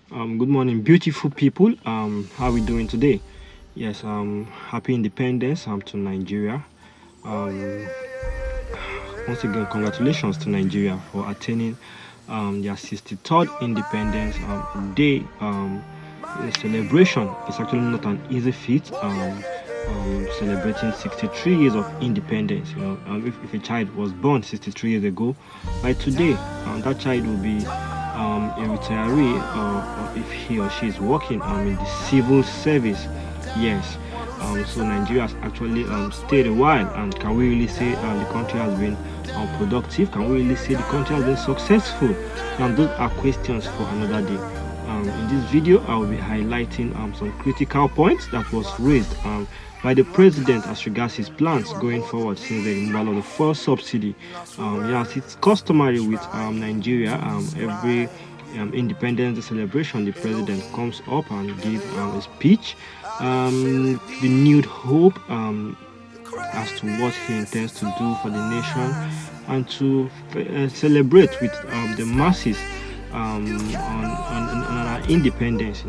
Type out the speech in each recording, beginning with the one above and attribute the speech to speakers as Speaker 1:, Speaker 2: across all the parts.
Speaker 1: Good morning, beautiful people. How are we doing today? Yes, happy independence to Nigeria. Um, Once again, congratulations to Nigeria for attaining their 63rd Independence Day celebration. It's actually not an easy feat. Celebrating 63 years of independence. If a child was born 63 years ago, by today, that child will be a retiree, or if he or she is working in the civil service. Yes. So Nigeria has actually stayed a while, and can we really say the country has been productive? Can we really say the country has been successful? And those are questions for another day. In this video, I will be highlighting some critical points that was raised by the president as regards his plans going forward since the removal of the fuel subsidy. Yes, it's customary with Nigeria. Every Independence Day celebration, the president comes up and gives a speech, renewed hope as to what he intends to do for the nation, and to celebrate with the masses on our independence.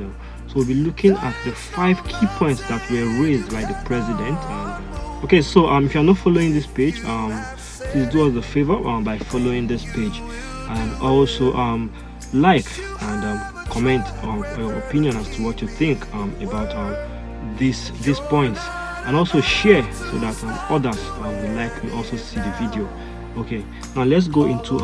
Speaker 1: So we'll be looking at the 5 key points that were raised by the president. Okay, so if you're not following this page, please do us a favor by following this page, and also like and comment on your opinion as to what you think about these points, and also share so that others will likely also see the video. Okay, now let's go into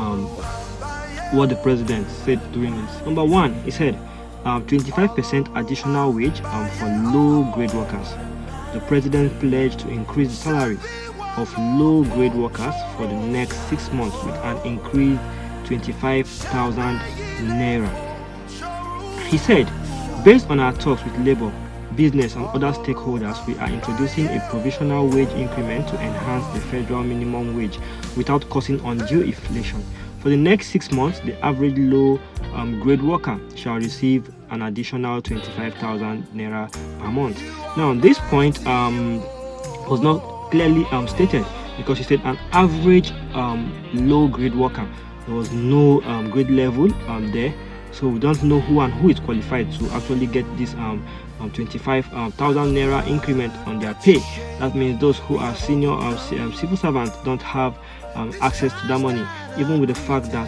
Speaker 1: what the president said during this. Number one, he said 25% additional wage for low grade workers. The president pledged to increase the salaries of low grade workers for the next 6 months with an increase 25,000 naira. He said, based on our talks with labor, business and other stakeholders, we are introducing a provisional wage increment to enhance the federal minimum wage without causing undue inflation. For the next 6 months, the average low grade worker shall receive an additional 25,000 naira per month. Now, this point was not clearly stated, because he said an average low grade worker. There was no grade level there, so we don't know who is qualified to actually get this 25,000 naira increment on their pay. That means those who are senior civil servants don't have access to that money, even with the fact that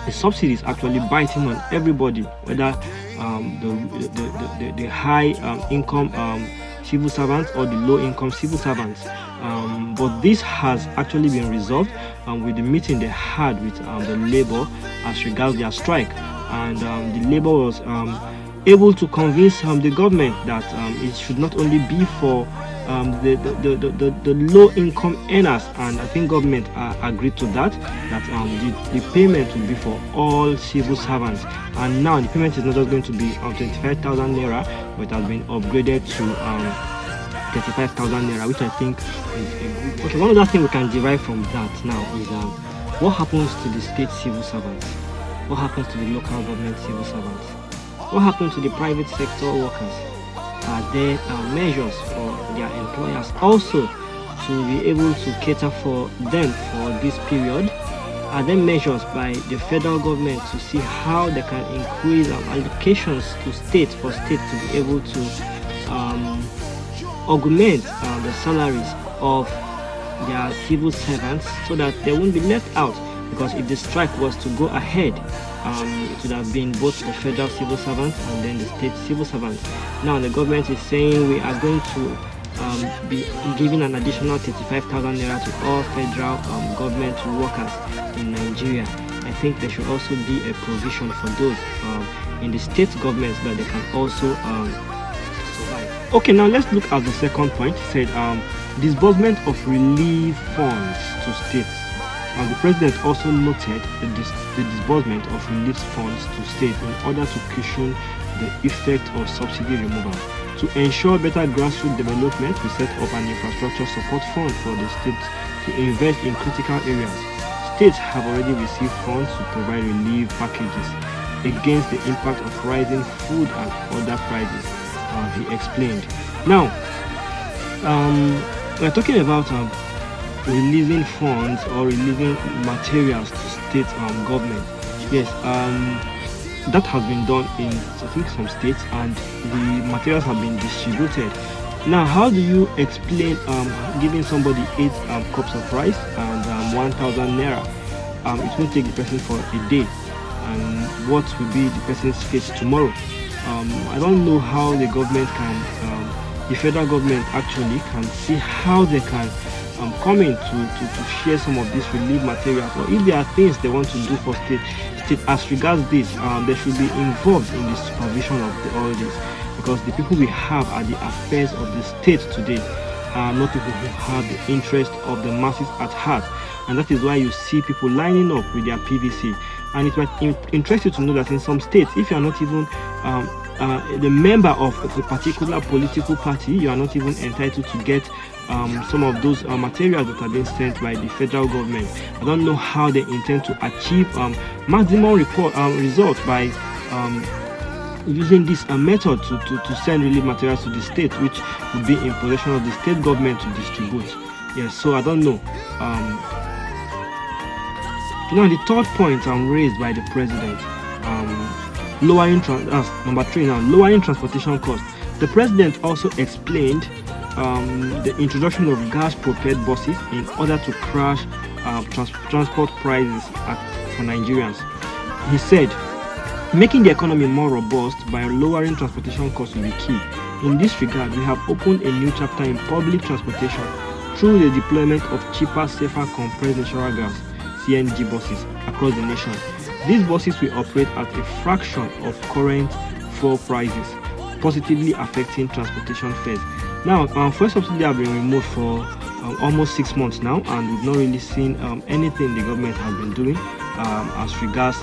Speaker 1: the subsidy is actually biting on everybody, whether the high income civil servants or the low income civil servants. But this has actually been resolved with the meeting they had with the labor as regards their strike, and the labor was able to convince the government that it should not only be for the low income earners, and I think government agreed to that the payment will be for all civil servants. And now the payment is not just going to be 25,000 naira, but it has been upgraded to 35,000 naira, which I think is a good. Okay, one other thing we can derive from that now is what happens to the state civil servants, what happens to the local government civil servants, what happens to the private sector workers. Are there measures for their employers also to be able to cater for them for this period? Are there measures by the federal government to see how they can increase allocations to states, for states to be able to augment the salaries of their civil servants so that they won't be left out? Because if the strike was to go ahead, it would have been both the federal civil servants and then the state civil servants. Now the government is saying we are going to be giving an additional 35,000 naira to all federal government workers in Nigeria. I think there should also be a provision for those in the state governments that they can also survive. Okay, now let's look at the second point. It said disbursement of relief funds to states. The president also noted the disbursement of relief funds to states in order to cushion the effect of subsidy removal. To ensure better grassroots development, we set up an infrastructure support fund for the states to invest in critical areas. States have already received funds to provide relief packages against the impact of rising food and other prices, he explained. Now, we're talking about releasing funds or releasing materials to state government. Yes, that has been done in, I think, some states, and the materials have been distributed. Now, how do you explain giving somebody 8 cups of rice and 1,000 naira? It won't take the person for a day, and what will be the person's fate tomorrow? I don't know how the government can, the federal government actually can see how they can come in to share some of these relief materials, or if there are things they want to do for state as regards this, they should be involved in the supervision of all this, because the people we have are the affairs of the state today, not people who have the interest of the masses at heart. And that is why you see people lining up with their PVC. And it might interest you to know that in some states, if you are not even the member of a particular political party, you are not even entitled to get some of those materials that are being sent by the federal government. I don't know how they intend to achieve maximum result by using this method to send relief materials to the state, which would be in possession of the state government to distribute. Yes, so I don't know. Now, the third point raised by the president, lowering number 3 now, lowering transportation costs. The president also explained the introduction of gas-propelled buses in order to crash transport prices for Nigerians. He said, making the economy more robust by lowering transportation costs will be key. In this regard, we have opened a new chapter in public transportation through the deployment of cheaper, safer compressed natural gas (CNG) buses across the nation. These buses will operate at a fraction of current fuel prices, positively affecting transportation fares. Now, fuel subsidy have been removed for almost 6 months now, and we've not really seen anything the government has been doing as regards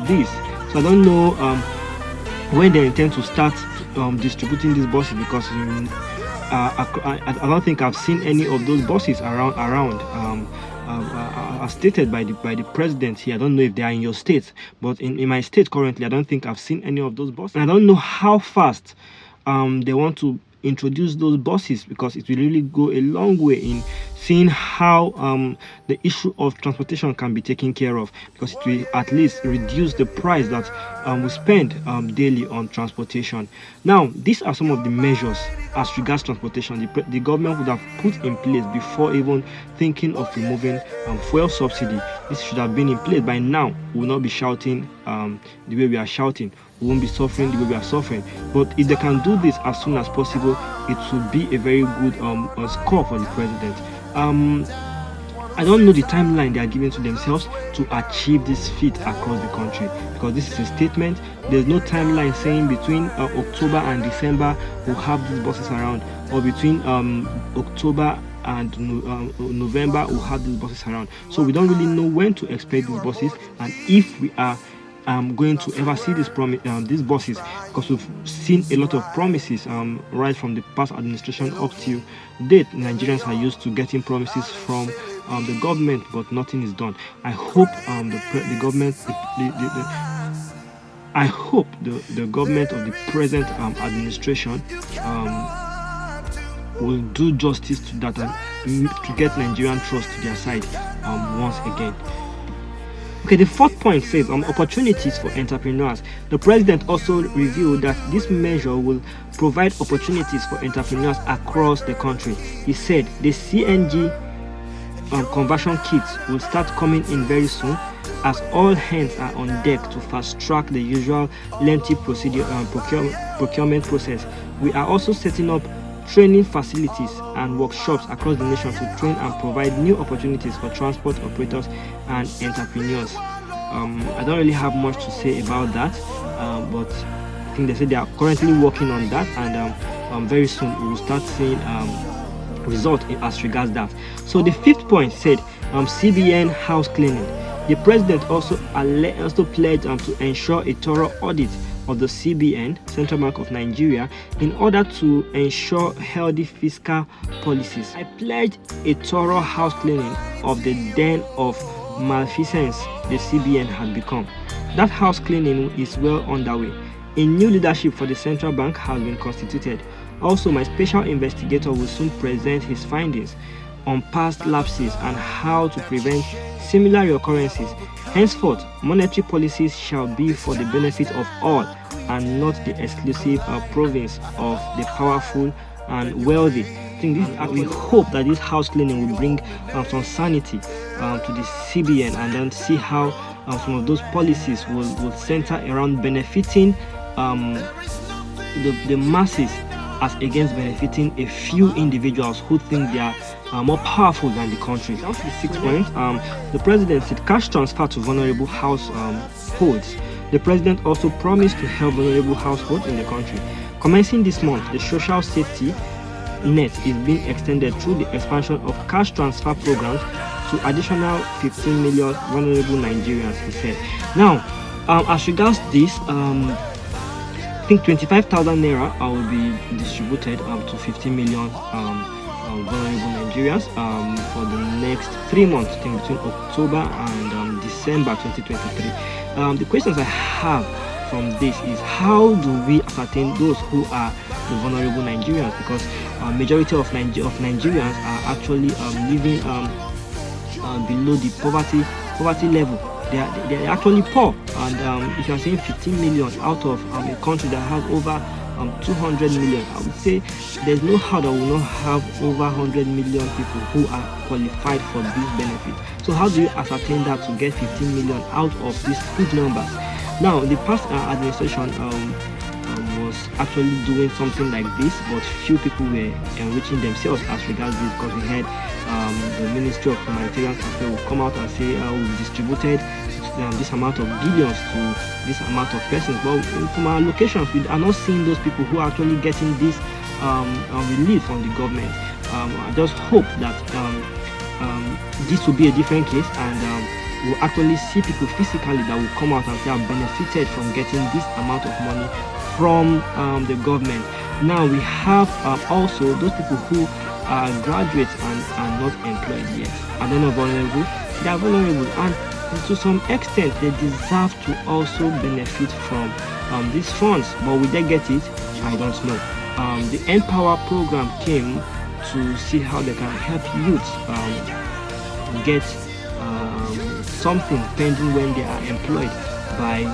Speaker 1: this. So I don't know when they intend to start distributing these buses, because I don't think I've seen any of those buses around. As stated by the president here. I don't know if they are in your state, but in my state currently, I don't think I've seen any of those buses. And I don't know how fast they want to introduce those buses, because it will really go a long way in seeing how the issue of transportation can be taken care of, because it will at least reduce the price that we spend daily on transportation. Now, these are some of the measures as regards transportation the government would have put in place before even thinking of removing fuel subsidy. This should have been in place by now. We will not be shouting the way we are shouting. We won't be suffering the way we are suffering. But if they can do this as soon as possible, it will be a very good score for the president. I don't know the timeline they are giving to themselves to achieve this feat across the country, because this is a statement. There's no timeline saying between October and December we'll have these buses around, or between October and November we'll have these buses around. So we don't really know when to expect these buses, and if we are going to ever see these buses, because we've seen a lot of promises right from the past administration up to date. Nigerians are used to getting promises from the government, but nothing is done. I hope the government of the present administration will do justice to that and to get Nigerian trust to their side once again. Okay, the fourth point says opportunities for entrepreneurs. The president also revealed that this measure will provide opportunities for entrepreneurs across the country. He said the CNG conversion kits will start coming in very soon, as all hands are on deck to fast track the usual lengthy procurement process. We are also setting up training facilities and workshops across the nation to train and provide new opportunities for transport operators and entrepreneurs. I don't really have much to say about that, but I think they said they are currently working on that, and very soon we will start seeing results as regards that. So the fifth point said CBN house cleaning. The president also pledged to ensure a thorough audit of the CBN, Central Bank of Nigeria, in order to ensure healthy fiscal policies. I pledge a thorough house cleaning of the den of malfeasance the CBN has become. That house cleaning is well underway. A new leadership for the central bank has been constituted. Also, my special investigator will soon present his findings. on past lapses and how to prevent similar occurrences. Henceforth, monetary policies shall be for the benefit of all and not the exclusive province of the powerful and wealthy. I think we hope that this house cleaning will bring some sanity to the CBN, and then see how some of those policies will center around benefiting the masses as against benefiting a few individuals who think they are more powerful than the country. Down to the 6th point, the president said cash transfer to vulnerable households. The president also promised to help vulnerable households in the country. Commencing this month, the social safety net is being extended through the expansion of cash transfer programs to additional 15 million vulnerable Nigerians, he said. Now, as regards this, I think 25,000 naira will be distributed to 15 million vulnerable Nigerians for the next 3 months, I think between October and December 2023. The questions I have from this is, how do we ascertain those who are the vulnerable Nigerians? Because majority of Nigerians are actually living below the poverty level. They are actually poor, and if you are saying 15 million out of a country that has over 200 million, I would say there's no how that we will not have over 100 million people who are qualified for this benefit. So how do you ascertain that to get 15 million out of these huge numbers? Now, the past administration was actually doing something like this, but few people were enriching themselves as regards this, because we had the Ministry of Humanitarian Affairs will come out and say we've distributed this amount of billions to this amount of persons, but from our locations we are not seeing those people who are actually getting this relief from the government. I just hope that this will be a different case, and we'll actually see people physically that will come out and say I've benefited from getting this amount of money from the government. Now we have also those people who are graduates and are not employed yet, and they're not vulnerable. They are vulnerable, and to some extent they deserve to also benefit from these funds, but will they get it? I don't know. The Empower program came to see how they can help youth get something pending when they are employed, by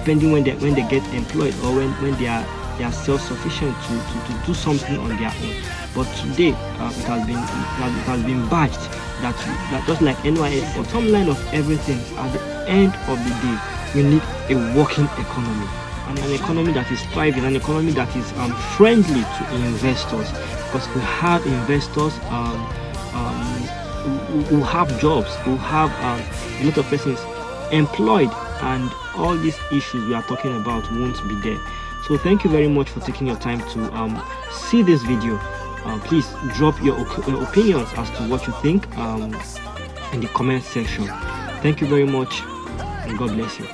Speaker 1: pending when they get employed, or when they are self-sufficient to do something on their own. But today it has been badged that just like NYS, for some line of everything, at the end of the day we need a working economy, and an economy that is thriving, an economy that is friendly to investors, because we have investors who have jobs, who have a lot of persons employed, and all these issues we are talking about won't be there. So thank you very much for taking your time to see this video. Please drop your opinions as to what you think in the comment section. Thank you very much, and God bless you.